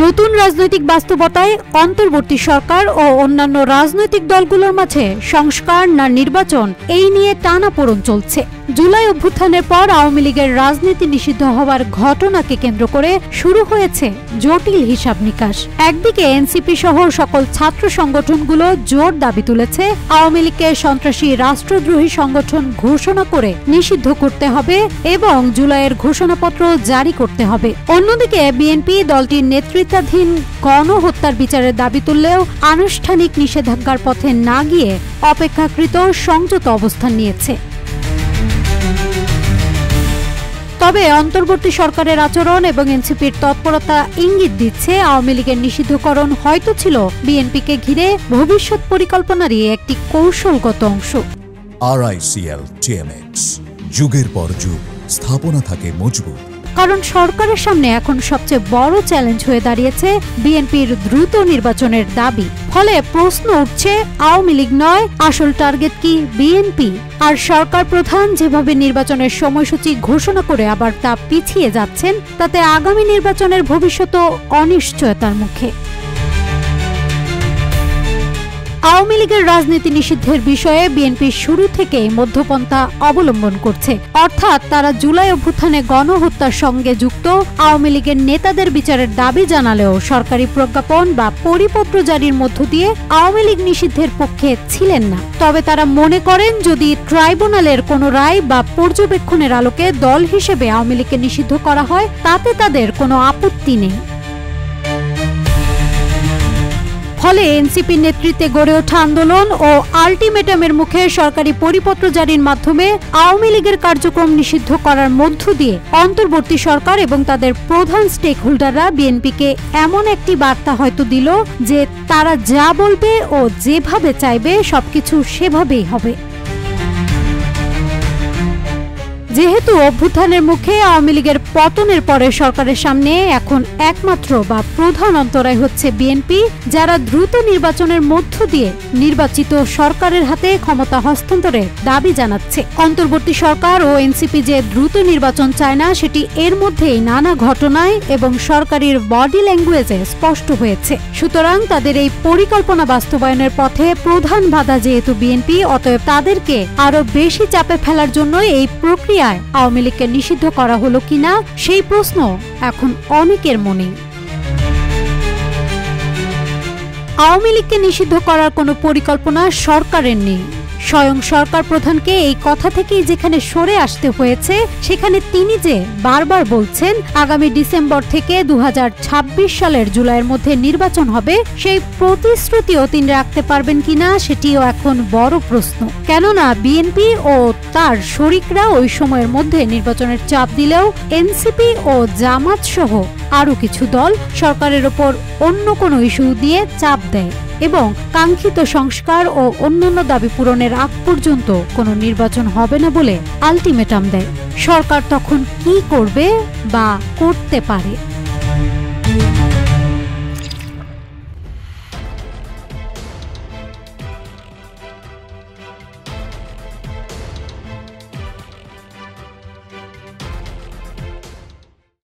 নতুন রাজনৈতিক বাস্তবতায় অন্তর্বর্তী সরকার ও অন্যান্য রাজনৈতিক দলগুলোর মাঝে সংস্কার না নির্বাচন এই নিয়ে টানাপোড়েন চলছে। জুলাই অভ্যুত্থানের পর আওয়ামী লীগের রাজনীতি নিষিদ্ধ হওয়ার ঘটনাকে কেন্দ্র করে শুরু হয়েছে জটিল হিসাব নিকাশ। একদিকে এনসিপি সহ সকল ছাত্র সংগঠনগুলো জোর দাবি তুলেছে আওয়ামী লীগকে সন্ত্রাসী রাষ্ট্রদ্রোহী সংগঠন ঘোষণা করে নিষিদ্ধ করতে হবে এবং জুলাইয়ের ঘোষণাপত্র জারি করতে হবে। অন্যদিকে বিএনপি দলটির নেতৃত্বাধীন গণহত্যার বিচারের দাবি তুললেও আনুষ্ঠানিক নিষেধাজ্ঞার পথে না গিয়ে অপেক্ষাকৃত সংযত অবস্থান নিয়েছে। তবে অন্তর্বর্তী সরকারের আচরণ এবং এনসিপির তৎপরতা ইঙ্গিত দিচ্ছে আওয়ামী লীগের নিষিদ্ধকরণ হয়তো ছিল বিএনপিকে ঘিরে ভবিষ্যৎ পরিকল্পনারই একটি কৌশলগত অংশ। RICL TMX, যুগের পর যুগ স্থাপনা থাকে মজবুত। কারণ সরকারের সামনে এখন সবচেয়ে বড় চ্যালেঞ্জ হয়ে দাঁড়িয়েছে বিএনপির দ্রুত নির্বাচনের দাবি। ফলে প্রশ্ন উঠছে, আওয়ামী লীগ নয়, আসল টার্গেট কি বিএনপি? আর সরকার প্রধান যেভাবে নির্বাচনের সময়সূচি ঘোষণা করে আবার তা পিছিয়ে যাচ্ছেন, তাতে আগামী নির্বাচনের ভবিষ্যৎও অনিশ্চয়তার মুখে। আওয়ামী লীগের রাজনীতি নিষিদ্ধের বিষয়ে বিএনপি শুরু থেকেই মধ্যপন্থা অবলম্বন করছে। অর্থাৎ তারা জুলাই অভ্যুত্থানে গণহত্যার সঙ্গে যুক্ত আওয়ামী লীগের নেতাদের বিচারের দাবি জানালেও সরকারি প্রজ্ঞাপন বা পরিপত্র জারির মধ্য দিয়ে আওয়ামী লীগ নিষিদ্ধের পক্ষে ছিলেন না। তবে তারা মনে করেন যদি ট্রাইব্যুনালের কোনো রায় বা পর্যবেক্ষণের আলোকে দল হিসেবে আওয়ামী লীগকে নিষিদ্ধ করা হয়, তাতে তাদের কোনো আপত্তি নেই। ফলে এনসিপির নেতৃত্বে গড়ে ওঠা আন্দোলন ও আলটিমেটামের মুখে সরকারি পরিপত্র জারির মাধ্যমে আওয়ামী লীগের কার্যক্রম নিষিদ্ধ করার মধ্য দিয়ে অন্তর্বর্তী সরকার এবং তাদের প্রধান স্টেক হোল্ডাররা বিএনপিকে এমন একটি বার্তা হয়তো দিল যে তারা যা বলবে ও যেভাবে চাইবে সবকিছু সেভাবেই হবে। যেহেতু অভ্যুত্থানের মুখে আওয়ামী লীগের পতনের পরে সরকারের সামনে এখন একমাত্র বা প্রধান অন্তরায় হচ্ছে বিএনপি, যারা দ্রুত নির্বাচনের মধ্য দিয়ে নির্বাচিত সরকারের হাতে ক্ষমতা হস্তান্তরের দাবি জানাচ্ছে। অন্তর্বর্তী সরকার ও এনসিপি যে দ্রুত নির্বাচন চায় না, সেটি এর মধ্যেই নানা ঘটনায় এবং সরকারের বডি ল্যাঙ্গুয়েজে স্পষ্ট হয়েছে। সুতরাং তাদের এই পরিকল্পনা বাস্তবায়নের পথে প্রধান বাধা যেহেতু বিএনপি, অতএব তাদেরকে আরো বেশি চাপে ফেলার জন্য এই প্রক্রিয়া আওয়ামী লীগকে নিষিদ্ধ করা হলো কিনা সেই প্রশ্ন এখন অনেকের মনে। আওয়ামী লীগকে নিষিদ্ধ করার কোনো পরিকল্পনা সরকারের নেই। স্বয়ং সরকার প্রধানকে এই কথা থেকেই যেখানে সরে আসতে হয়েছে, সেখানে তিনি যে বারবার বলছেন আগামী ডিসেম্বর থেকে 2026 সালের জুলাইয়ের মধ্যে নির্বাচন হবে, সেই প্রতিশ্রুতিও তিনি রাখতে পারবেন কিনা সেটিও এখন বড় প্রশ্ন। কেননা বিএনপি ও তার শরিকরা ওই সময়ের মধ্যে নির্বাচনের চাপ দিলেও এনসিপি ও জামাত সহ আরও কিছু দল সরকারের ওপর অন্য কোনো ইস্যু দিয়ে চাপ দেয় এবং কাঙ্ক্ষিত সংস্কার ও অন্যান্য দাবি পূরণের আগ পর্যন্ত কোনো নির্বাচন হবে না বলে আলটিমেটাম দেয়। সরকার তখন কি করবে বা করতে পারে?